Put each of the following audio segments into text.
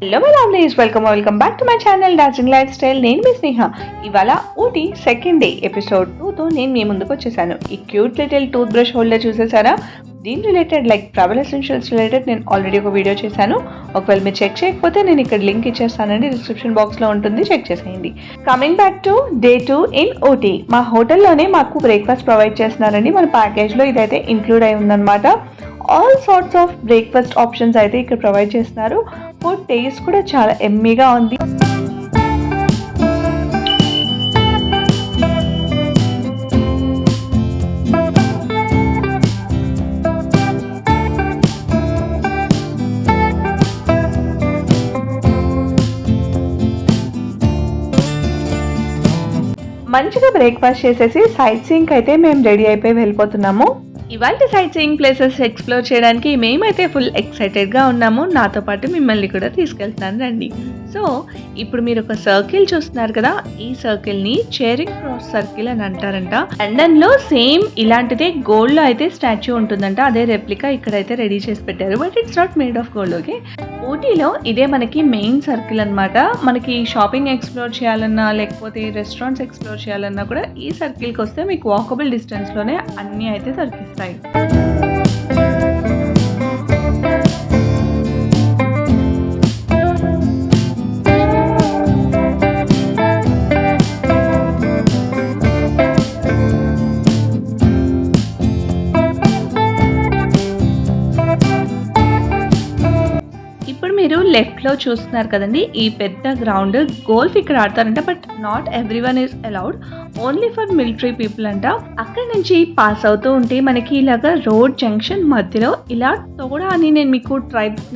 Hello my lovelies, welcome back to my channel Darjeeling life style. నేను మీ స్నేహ. ఇవాళ Ooty second day episode 2తో నేను మీ ముందుకు వచ్చేసాను. ఈ cute little toothbrush holder చూసేసారా? దీని related like travel essentials related నేను ఆల్రెడీ ఒక వీడియో చేశాను. ఒకవేళ మీరు చెక్ చేయకపోతే నేను ఇక్కడ లింక్ ఇచ్చేస్తానండి, డిస్క్రిప్షన్ బాక్స్లో ఉంటుంది, చెక్ చేసేయండి. Coming back to day 2 in Ooty. మా హోటల్లోనే మాకు బ్రేక్ఫాస్ట్ ప్రొవైడ్ చేస్తున్నారండి. మన ప్యాకేజ్లో ఇదైతే ఇంక్లూడ్ అయి ఉందన్నమాట. All sorts of breakfast options అయితే ఇక్కడ ప్రొవైడ్ చేస్తున్నారు. ఫుడ్ టేస్ట్ కూడా చాలా ఎమ్మీగా ఉంది. మంచిగా బ్రేక్ఫాస్ట్ చేసేసి సైట్ సీయింగ్ అయితే మేము రెడీ అయిపోయి వెళ్ళిపోతున్నాము. ఇవాళ సైట్ సీయింగ్ ప్లేసెస్ ఎక్స్ప్లోర్ చేయడానికి మేమైతే ఫుల్ ఎక్సైటెడ్గా ఉన్నాము. నాతో పాటు మిమ్మల్ని కూడా తీసుకెళ్తున్నాను రండి. సో ఇప్పుడు మీరు ఒక సర్కిల్ చూస్తున్నారు కదా, ఈ సర్కిల్ని చేరింగ్ క్రాస్ సర్కిల్ అని అంటారంట. లండన్లో సేమ్ ఇలాంటిదే గోల్డ్లో అయితే స్టాచ్యూ ఉంటుందంట. అదే రెప్లికా ఇక్కడైతే రెడీ చేసి పెట్టారు, but it's not made of gold. Okay, ఊటీలో ఇదే మనకి మెయిన్ సర్కిల్ అనమాట. మనకి షాపింగ్ ఎక్స్ప్లోర్ చేయాలన్నా లేకపోతే రెస్టారెంట్స్ ఎక్స్ప్లోర్ చేయాలన్నా కూడా ఈ సర్కిల్కి వస్తే మీకు వాకబుల్ డిస్టెన్స్లోనే అన్నీ అయితే దొరికిస్తాయి. మీరు లెఫ్ట్లో చూస్తున్నారు కదండి, ఈ పెద్ద గ్రౌండ్ గోల్ఫ్ ఇక్కడ ఆడతారంట, but not everyone is allowed, only for military people అంట. అక్కడ నుంచి పాస్ అవుతూ ఉంటే మనకి ఇలాగా రోడ్ జంక్షన్ మధ్యలో ఇలా తోడా అని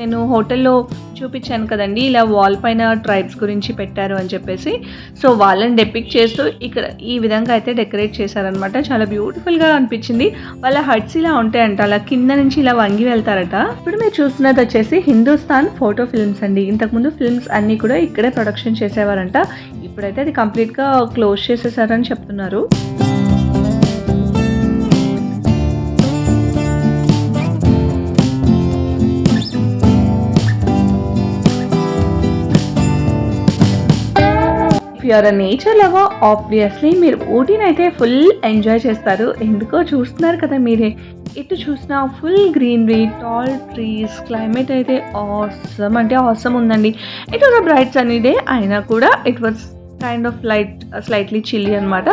నేను హోటల్లో చూపించాను కదండి, ఇలా వాల్ పైన ట్రైబ్స్ గురించి పెట్టారు అని చెప్పేసి. సో వాళ్ళని డెపిక్ట్ చేస్తూ ఇక్కడ ఈ విధంగా అయితే డెకరేట్ చేశారనమాట. చాలా బ్యూటిఫుల్గా అనిపించింది. వాళ్ళ హట్స్ ఇలా ఉంటాయంట, అలా కింద నుంచి ఇలా వంగి వెళ్తారట. ఇప్పుడు మీరు చూస్తున్నది వచ్చేసి హిందుస్థాన్ ఫోటో ఫిల్మ్స్ అండి. ఇంతకుముందు ఫిల్మ్స్ అన్నీ కూడా ఇక్కడే ప్రొడక్షన్ చేసేవారంట. ఇప్పుడైతే అది కంప్లీట్గా క్లోజ్ చేసేసారని చెప్తున్నారు. You are a nature lover, obviously మీరు ఊటీని అయితే ఫుల్ ఎంజాయ్ చేస్తారు. ఎందుకో చూస్తున్నారు కదా మీరే, ఇటు చూసిన full greenery, tall trees, climate అయితే ఆసమ్ అంటే ఆసమ్ ఉందండి. It was a bright sunny day అయినా కూడా it was kind of slightly chilli అనమాట.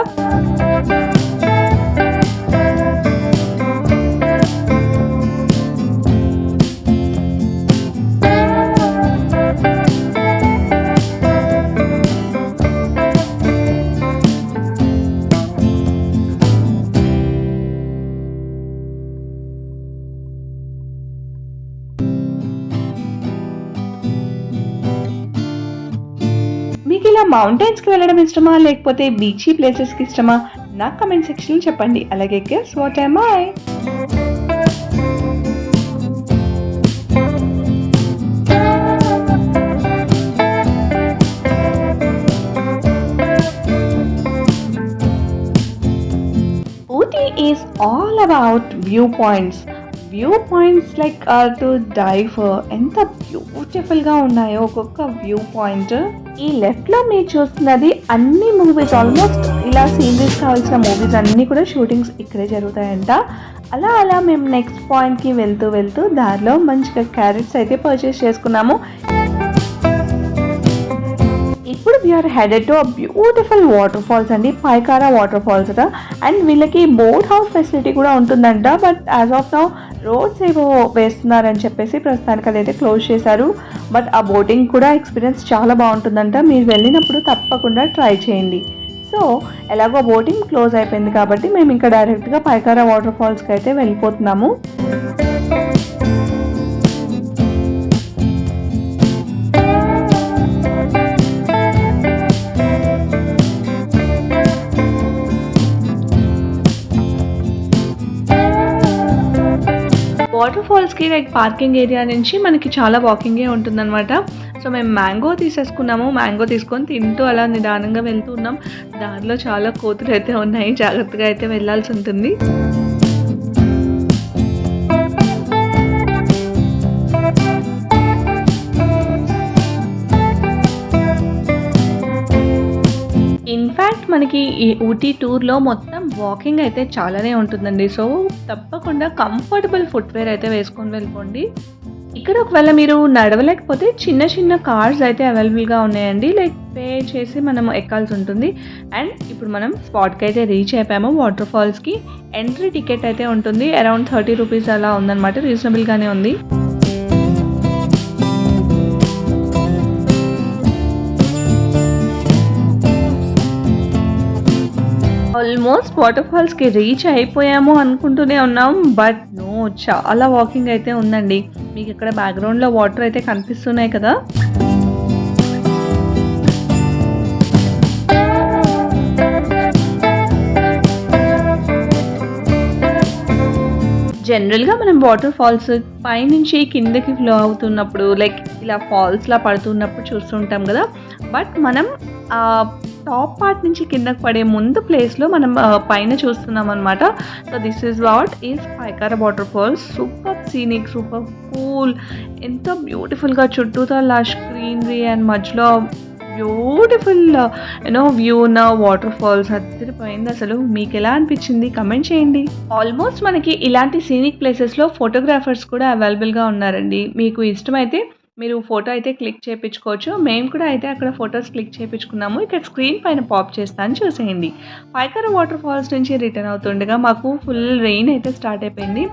మీకు ఇలా మౌంటైన్స్కి వెళ్ళడం ఇష్టమా లేకపోతే బీచీ ప్లేసెస్కి ఇష్టమా? నాకు కమెంట్ సెక్షన్లో చెప్పండి. అలాగే guess what am I? Ooty is all about view points. View points like are to die for. ఎంత బ్యూటిఫుల్గా ఉన్నాయో ఒక్కొక్క వ్యూ పాయింట్. ఈ లెఫ్ట్లో మీరు చూస్తున్నది అన్ని మూవీస్, ఆల్మోస్ట్ ఇలా సీనరీస్ కావాల్సిన మూవీస్ అన్నీ కూడా షూటింగ్స్ ఇక్కడే జరుగుతాయంట. అలా మేము నెక్స్ట్ పాయింట్కి వెళ్తూ దారిలో మంచిగా క్యారెట్స్ అయితే పర్చేస్ చేసుకున్నాము. ఇప్పుడు we are headed to a beautiful water falls అండి, పైకారా వాటర్ ఫాల్స్ అట. అండ్ వీళ్ళకి బోట్ హౌస్ ఫెసిలిటీ కూడా ఉంటుందంట, but as of now roads ఏవో వేస్తున్నారని చెప్పేసి ప్రస్తుతానికి అదైతే క్లోజ్ చేశారు. బట్ ఆ బోటింగ్ కూడా ఎక్స్పీరియన్స్ చాలా బాగుంటుందంట. మీరు వెళ్ళినప్పుడు తప్పకుండా ట్రై చేయండి. సో ఎలాగో బోటింగ్ క్లోజ్ అయిపోయింది కాబట్టి మేము ఇంకా డైరెక్ట్గా పైకారా వాటర్ ఫాల్స్కి అయితే వెళ్ళిపోతున్నాము. వాటర్ ఫాల్స్కి లైక్ పార్కింగ్ ఏరియా నుంచి మనకి చాలా వాకింగే ఉంటుందన్నమాట. సో మేము మ్యాంగో తీసేసుకున్నాము. మ్యాంగో తీసుకొని తింటూ అలా నిదానంగా వెళ్తూ ఉన్నాం. దారిలో చాలా కోతులు అయితే ఉన్నాయి, జాగ్రత్తగా అయితే వెళ్ళాల్సి ఉంటుంది. మనకి ఈ ఊటీ టూర్‌లో మొత్తం వాకింగ్ అయితే చాలానే ఉంటుందండి. సో, తప్పకుండా కంఫర్టబుల్ ఫుట్‌వేర్ అయితే వేసుకొని వెళ్ళిపోండి. ఇక్కడ ఒకవేళ మీరు నడవలేకపోతే చిన్న చిన్న కార్స్ అయితే అవైలబుల్‌గా ఉన్నాయండి. లైక్ పే చేసి మనం ఎక్కాల్సుంటుంది. అండ్ ఇప్పుడు మనం స్పాట్‌కయితే రీచ్ అయిపోయాము వాటర్ ఫాల్స్‌కి. ఎంట్రీ టికెట్ అయితే ఉంటుంది. అరౌండ్ రూ. 30 అలా ఉందనమాట. రీజనబుల్‌గానే ఉంది. ఆల్మోస్ట్ వాటర్ ఫాల్స్‌కి రీచ్ అయిపోయాము అనుకుంటూనే ఉన్నాం. బట్ నో, చాలా వాకింగ్ అయితే ఉందండి. మీకిక్కడ బ్యాక్‌గ్రౌండ్‌లో వాటర్ అయితే కనిపిస్తున్నాయి కదా! జనరల్‌గా మనం వాటర్ ఫాల్స్ పైనుంచి కిందకి ఫ్లో అవుతున్నప్పుడు లైక్ ఇలా ఫాల్స్‌లా పడుతున్నప్పుడు చూస్తుంటాం గదా! బట్ మనం టాప్ పార్ట్ నుంచి కిందకి పడే ముందు ప్లేస్‌లో మనం పైన చూస్తున్నామనమాట. So, this is what is Pykara waterfalls. Super scenic, super cool, ఎంతో బ్యూటిఫుల్‌గా చుట్టూతా లష్ గ్రీనరీ అండ్ మధ్యలో బ్యూటిఫుల్ వ్యూ ఉన్న వాటర్ ఫాల్స్ అదిరిపోయిందసలు. మీకెలా అనిపించింది? కమెంట్ చేయండి. ఆల్మోస్ట్ మనకి ఇలాంటి సీనిక్ ప్లేసెస్‌లో ఫోటోగ్రాఫర్స్ కూడా అవైలబుల్‌గా ఉన్నారండి. మీకు ఇష్టమైతే మీరు ఫోటో అయితే క్లిక్ చేపించుకోవచ్చు. మేము కూడా అయితే అక్కడ ఫోటోస్ క్లిక్ చేపించుకున్నాము. ఇక్కడ స్క్రీన్ పైన పాప్ చేస్తాను చూసేయండి. పైకర వాటర్ ఫాల్స్ నుంచి రిటర్న్ అవుతుండగా మాకు ఫుల్ రెయిన్ అయితే స్టార్ట్ అయిపోయింది.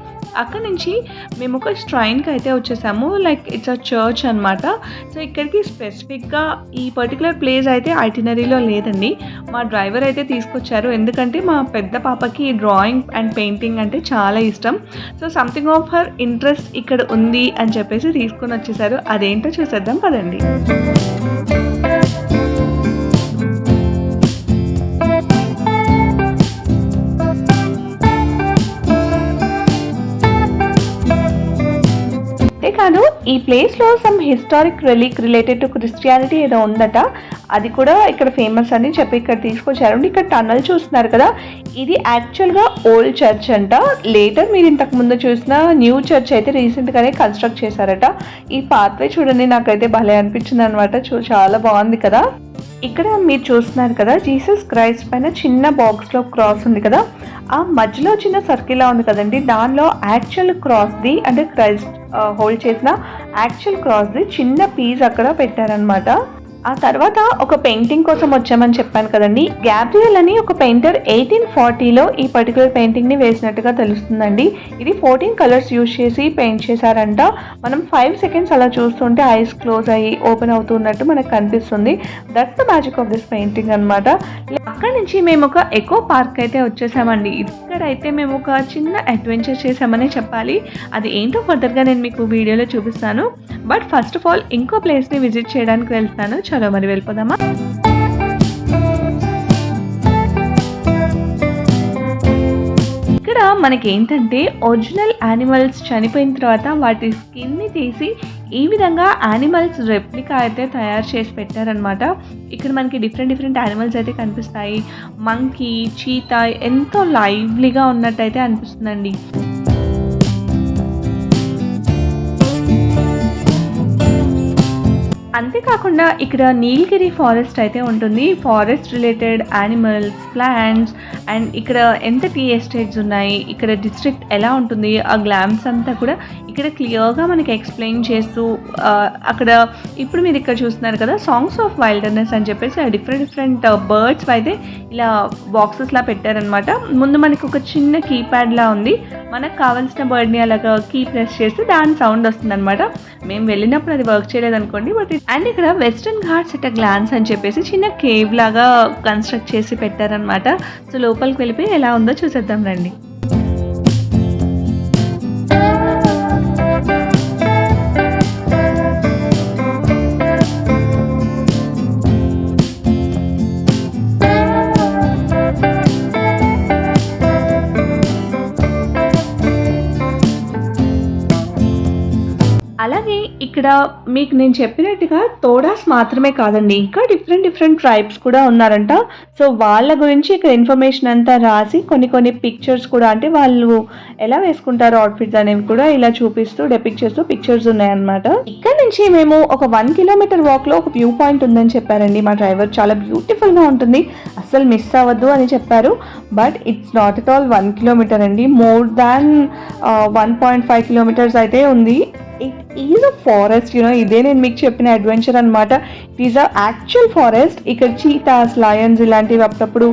అక్కడి నుంచి మేము ఒక ష్రైన్‌కి అయితే వచ్చేసాము. లైక్ ఇట్స్ అ చర్చ్ అనమాట. సో, ఇక్కడికి స్పెసిఫిక్‌గా ఈ పర్టిక్యులర్ ప్లేస్ అయితే ఐటినరీలో లేదండి. మా డ్రైవర్ అయితే తీసుకొచ్చారు. ఎందుకంటే మా పెద్ద పాపకి డ్రాయింగ్ అండ్ పెయింటింగ్ అంటే చాలా ఇష్టం. So, something of her interest ఇక్కడ ఉంది అని చెప్పేసి తీసుకొని వచ్చేసారు. అదేంటో చూసేద్దాం పదండి. కాదు, ఈ ప్లేస్‌లో some historic relic related to Christianity ఏదో ఉందట. అది కూడా ఇక్కడ ఫేమస్ అని చెప్పి ఇక్కడ తీసుకొచ్చారు. ఇక్కడ టన్నల్ చూస్తున్నారు కదా! ఇది యాక్చువల్‌గా ఓల్డ్ చర్చ్ అంట. లేటర్ మీరు ఇంతకు ముందు చూసిన న్యూ చర్చ్ అయితే రీసెంట్‌గానే కన్‌స్ట్రక్ట్ చేశారట. ఈ పాత్వే చూడండి, నాకైతే భలే అనిపించిందనమాట. చాలా బాగుంది కదా! ఇక్కడ మీరు చూస్తున్నారు కదా, జీసస్ క్రైస్ట్ పైన చిన్న బాక్స్‌లో క్రాస్ ఉంది కదా! ఆ మధ్యలో చిన్న సర్కిల్‌లా ఉంది కదండీ! దానిలో యాక్చువల్ క్రాస్‌ది అంటే క్రైస్ట్ హోల్డ్ చేసిన యాక్చువల్ క్రాస్‌ది చిన్న పీస్ అక్కడ పెట్టారనమాట. ఆ తర్వాత ఒక పెయింటింగ్ కోసం వచ్చామని చెప్పాను కదండీ! గ్యాబ్రియల్ అని ఒక పెయింటర్ 1840లో ఈ పర్టిక్యులర్ పెయింటింగ్‌ని వేసినట్టుగా తెలుస్తుందండి. ఇది 14 కలర్స్ యూజ్ చేసి పెయింట్ చేశారంట. మనం 5 సెకండ్స్ అలా చూస్తుంటే ఐస్ క్లోజ్ అయ్యి ఓపెన్ అవుతున్నట్టు మనకు కనిపిస్తుంది. That's the magic of this painting అనమాట. అక్కడి నుంచి మేము ఒక ఎకో పార్క్ అయితే వచ్చేసామండి. ఇక్కడైతే మేము ఒక చిన్న అడ్వెంచర్ చేసామనే చెప్పాలి. అది ఏంటో ఫర్దర్‌గా నేను మీకు వీడియోలో చూపిస్తాను. బట్ ఫస్ట్ ఆఫ్ ఆల్ ఇంకో ప్లేస్‌ని విజిట్ చేయడానికి వెళ్తున్నాను. చలో మరి వెళ్ళిపోదామా? ఇక్కడ మనకేంటంటే ఒరిజినల్ యానిమల్స్ చనిపోయిన తర్వాత వాటి స్కిన్‌ని తీసి ఈ విధంగా యానిమల్స్ రెప్లికా అయితే తయారు చేసి పెట్టారనమాట. ఇక్కడ మనకి డిఫరెంట్ యానిమల్స్ అయితే కనిపిస్తాయి. మంకీ, చీతా ఎంతో లైవ్లీగా ఉన్నట్టయితే అనిపిస్తుందండి. అంతేకాకుండా ఇక్కడ నీలగిరి ఫారెస్ట్ అయితే ఉంటుంది. Forest related animals, plants and ఇక్కడ ఎంత టీ ఎస్టేట్స్ ఉన్నాయి, ఇక్కడ డిస్ట్రిక్ట్ ఎలా ఉంటుంది, ఆ గ్లామ్స్ అంతా కూడా ఇక్కడ క్లియర్‌గా మనకి ఎక్స్‌ప్లెయిన్ చేస్తూ అక్కడ ఇప్పుడు మీరు ఇక్కడ చూస్తున్నారు కదా, సాంగ్స్ ఆఫ్ వైల్డర్‌నెస్ అని చెప్పేసి డిఫరెంట్ బర్డ్స్ అయితే ఇలా బాక్సెస్‌లా పెట్టారనమాట. ముందు మనకి ఒక చిన్న కీప్యాడ్‌లా ఉంది. మనకు కావాల్సిన బర్డ్‌ని అలాగా కీ ప్రెస్ చేస్తే దాని సౌండ్ వస్తుందనమాట. మేము వెళ్ళినప్పుడు అది వర్క్ చేయలేదనుకోండి. బట్ అండ్ ఇక్కడ western Ghats at a glance అని చెప్పేసి చిన్న కేవ్ లాగా కన్స్ట్రక్ట్ చేసి పెట్టారనమాట. సో, లోపలికి వెళ్ళిపోయి ఎలా ఉందో చూసేద్దాం రండి. అలాగే ఇక్కడ మీకు నేను చెప్పినట్టుగా తోడాస్ మాత్రమే కాదండి. ఇంకా డిఫరెంట్ ట్రైబ్స్ కూడా ఉన్నారంట. సో, వాళ్ళ గురించి ఇక్కడ ఇన్ఫర్మేషన్ అంతా రాసి కొన్ని పిక్చర్స్ కూడా అంటే వాళ్ళు ఎలా వేసుకుంటారో అవుట్‌ఫిట్స్ అనేవి కూడా ఇలా చూపిస్తూ డెపిక్ట్ చేస్తూ పిక్చర్స్ ఉన్నాయన్నమాట. ఇక్కడ నుంచి మేము ఒక 1 కిలోమీటర్ వాక్‌లో ఒక వ్యూ పాయింట్ ఉందని చెప్పారండి మా డ్రైవర్. చాలా బ్యూటిఫుల్‌గా ఉంటుంది. అస్సలు మిస్ అవ్వద్దు అని చెప్పారు. But it's not at all 1 kilometre అండి. మోర్ దాన్ 1.5 కిలోమీటర్స్ అయితే ఉంది. ఇట్ ఈజ్ అ ఫారెస్ట్ ఇదే నేను మీకు చెప్పిన అడ్వెంచర్ అనమాట. It is a actual forest. ఇక్కడ చీతాస్, లయన్స్ ఇలాంటివి అప్పుడప్పుడు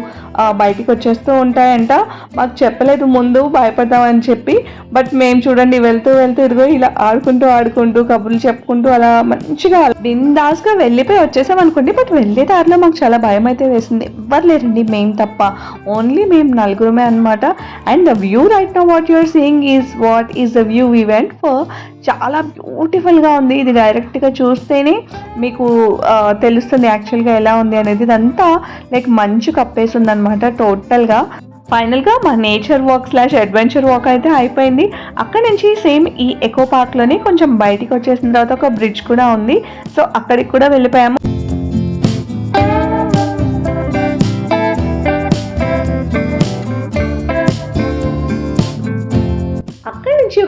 బయటికి వచ్చేస్తూ ఉంటాయంట. మాకు చెప్పలేదు ముందు, భయపడతామని చెప్పి. బట్ మేము చూడండి వెళ్తూ ఇదిగో ఇలా ఆడుకుంటూ కబుర్లు చెప్పుకుంటూ అలా మంచిగా బిందాస్గా వెళ్ళిపోయి వచ్చేసాం అనుకోండి. బట్ వెళ్ళే దారిలో మాకు చాలా భయం అయితే వేసింది. ఎవ్వరు లేరండి, మేము తప్ప. ఓన్లీ మేము నలుగురమే అనమాట. And the view right now what you are seeing what is the view we went for. చాలా బ్యూటిఫుల్గా ఉంది. ఇది డైరెక్ట్గా చూస్తేనే మీకు తెలుస్తుంది యాక్చువల్గా ఎలా ఉంది అనేది. ఇదంతా లైక్ మంచు కప్పేసి ఉందన్నమాట టోటల్గా. ఫైనల్గా మా నేచర్ వాక్ / అడ్వెంచర్ వాక్ అయితే అయిపోయింది. అక్కడ నుంచి సేమ్ ఈ ఎకో పార్క్లోనే కొంచెం బయటికి వచ్చేసిన తర్వాత ఒక బ్రిడ్జ్ కూడా ఉంది. సో అక్కడికి కూడా వెళ్ళిపోయాము.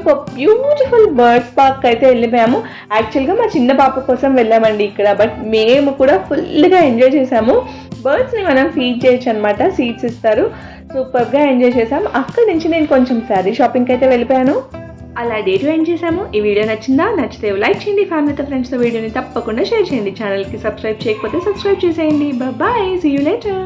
ఒక బ్యూటిఫుల్ బర్డ్స్ పార్క్ అయితే వెళ్ళిపోయాము. యాక్చువల్గా మా చిన్న పాప కోసం వెళ్ళామండి ఇక్కడ. బట్ మేము కూడా ఫుల్గా ఎంజాయ్ చేసాము. బర్డ్స్ని మనం ఫీడ్ చేయొచ్చు అనమాట, సీడ్స్ ఇస్తారు. సూపర్గా ఎంజాయ్ చేసాము. అక్కడి నుంచి నేను కొంచెం శారీ షాపింగ్కి అయితే వెళ్ళిపోయాను. అలా డే టు ఎండ్ చేసాము. ఈ వీడియో నచ్చిందా? నచ్చితే లైక్ చేయండి. ఫ్యామిలీతో ఫ్రెండ్స్తో వీడియోని తప్పకుండా షేర్ చేయండి. ఛానల్కి సబ్స్క్రైబ్ చేయకపోతే సబ్స్క్రైబ్ చేసేయండి. Bye, see you later.